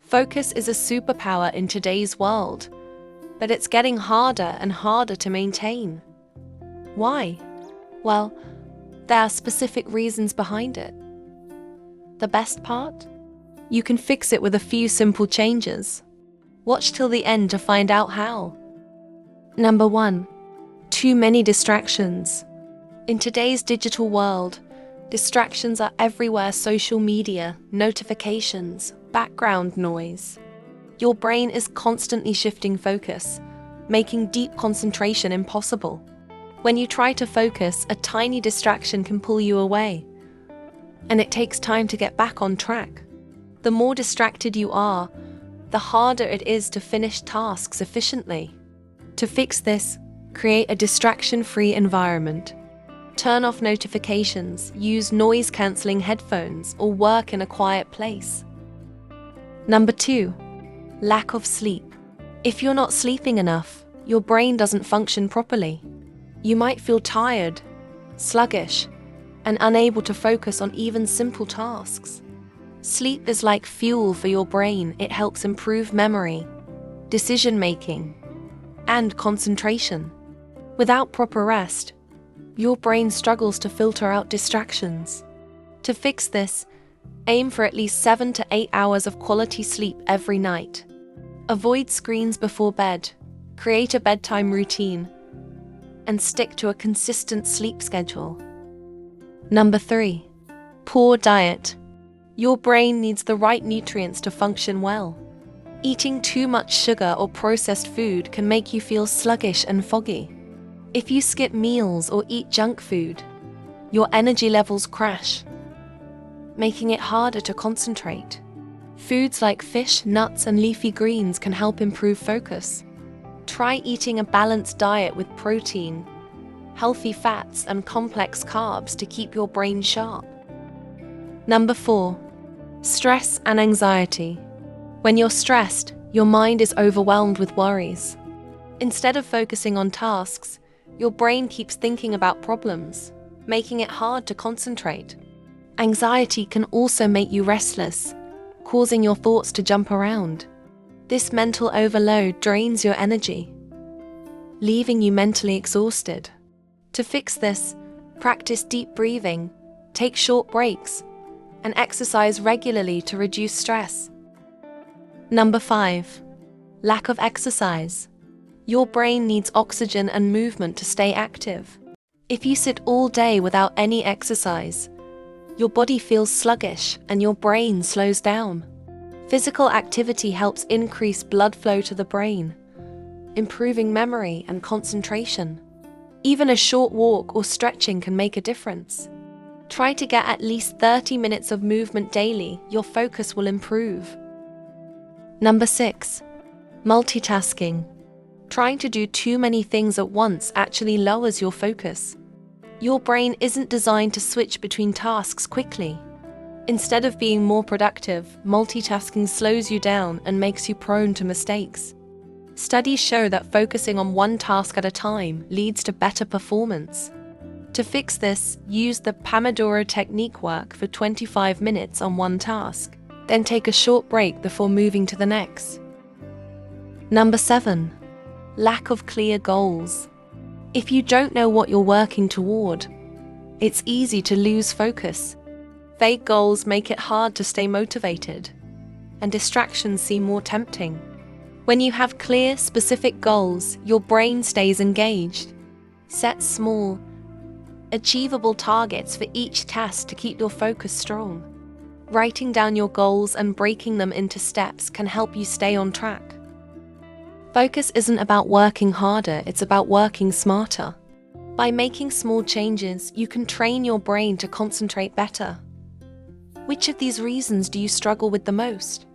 Focus is a superpower in today's world, but it's getting harder and harder to maintain. Why? Well, there are specific reasons behind it. The best part? You can fix it with a few simple changes. Watch till the end to find out how. Number 1. Too many distractions. In today's digital world, distractions are everywhere: social media, notifications, background noise. Your brain is constantly shifting focus, making deep concentration impossible. When you try to focus, a tiny distraction can pull you away, and it takes time to get back on track. The more distracted you are, the harder it is to finish tasks efficiently. To fix this, create a distraction-free environment. Turn off notifications, use noise-canceling headphones, or work in a quiet place. Number 2. Lack of sleep. If you're not sleeping enough, your brain doesn't function properly. You might feel tired, sluggish, and unable to focus on even simple tasks. Sleep is like fuel for your brain. It helps improve memory, decision-making, and concentration. Without proper rest, your brain struggles to filter out distractions. To fix this, aim for at least 7 to 8 hours of quality sleep every night. Avoid screens before bed, create a bedtime routine, and stick to a consistent sleep schedule. Number 3. Poor diet. Your brain needs the right nutrients to function well. Eating too much sugar or processed food can make you feel sluggish and foggy. If you skip meals or eat junk food, your energy levels crash, making it harder to concentrate. Foods like fish, nuts, and leafy greens can help improve focus. Try eating a balanced diet with protein, healthy fats, and complex carbs to keep your brain sharp. Number 4. Stress and anxiety. When you're stressed, your mind is overwhelmed with worries. Instead of focusing on tasks, your brain keeps thinking about problems, making it hard to concentrate. Anxiety can also make you restless, causing your thoughts to jump around. This mental overload drains your energy, leaving you mentally exhausted. To fix this, practice deep breathing, take short breaks, and exercise regularly to reduce stress. Number 5. Lack of exercise. Your brain needs oxygen and movement to stay active. If you sit all day without any exercise, your body feels sluggish and your brain slows down. Physical activity helps increase blood flow to the brain, improving memory and concentration. Even a short walk or stretching can make a difference. Try to get at least 30 minutes of movement daily. Your focus will improve. Number 6. Multitasking. Trying to do too many things at once actually lowers your focus. Your brain isn't designed to switch between tasks quickly. Instead of being more productive, multitasking slows you down and makes you prone to mistakes. Studies show that focusing on one task at a time leads to better performance. To fix this, use the Pomodoro technique. Work for 25 minutes on one task, then take a short break before moving to the next. Number 7. Lack of clear goals. If you don't know what you're working toward, it's easy to lose focus. Vague goals make it hard to stay motivated, and distractions seem more tempting. When you have clear, specific goals, your brain stays engaged. Set small, achievable targets for each task to keep your focus strong. Writing down your goals and breaking them into steps can help you stay on track. Focus isn't about working harder, it's about working smarter. By making small changes, you can train your brain to concentrate better. Which of these reasons do you struggle with the most?